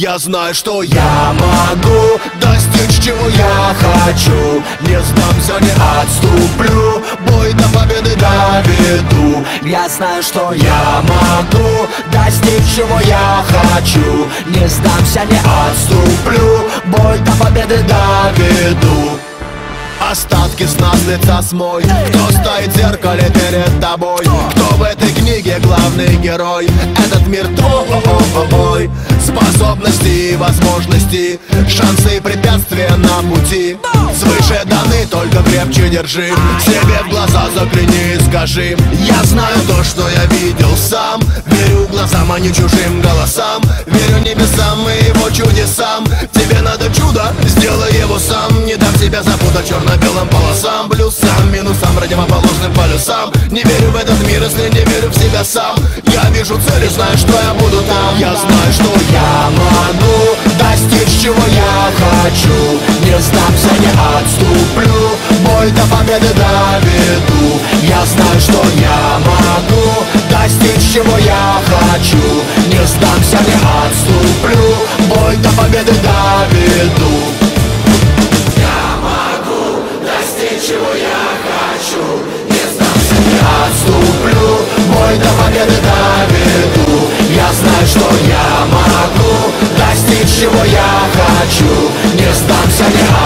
Я знаю, что я могу достичь, чего я хочу. Не сдамся, не отступлю, бой до победы доведу. Я знаю, что я могу достичь, чего я хочу. Не сдамся, не отступлю, бой до победы доведу. Остатки сна с лица смой. Кто стоит в зеркале перед тобой? Кто в этой книге главный герой? Этот мир твой. Способности и возможности, шансы и препятствия на пути свыше даны, только крепче держи. Себе в глаза закляни и скажи: я знаю то, что я видел сам. Верю глазам, а не чужим голосам. Верю небесам и его чудесам. Тебе надо чудо, сделай его сам. Не дам себя запутать черно-белым полосам, плюсам, минусам, противоположным полюсам. Не верю в этот мир, если не верю в себя сам. Я вижу цель и знаю, что я буду там. Я знаю, что я могу достичь, чего я хочу. Не сдамся, не отступлю, бой до победы доведу. Я знаю, что я могу достичь, чего я хочу. Не сдамся, не отступлю, бой до победы доведу. Я могу достичь, чего я хочу. Не сдамся, не отступлю, бой до победы доведу. Я знаю, что я могу достичь, чего я хочу. Не сдамся, не отступлю.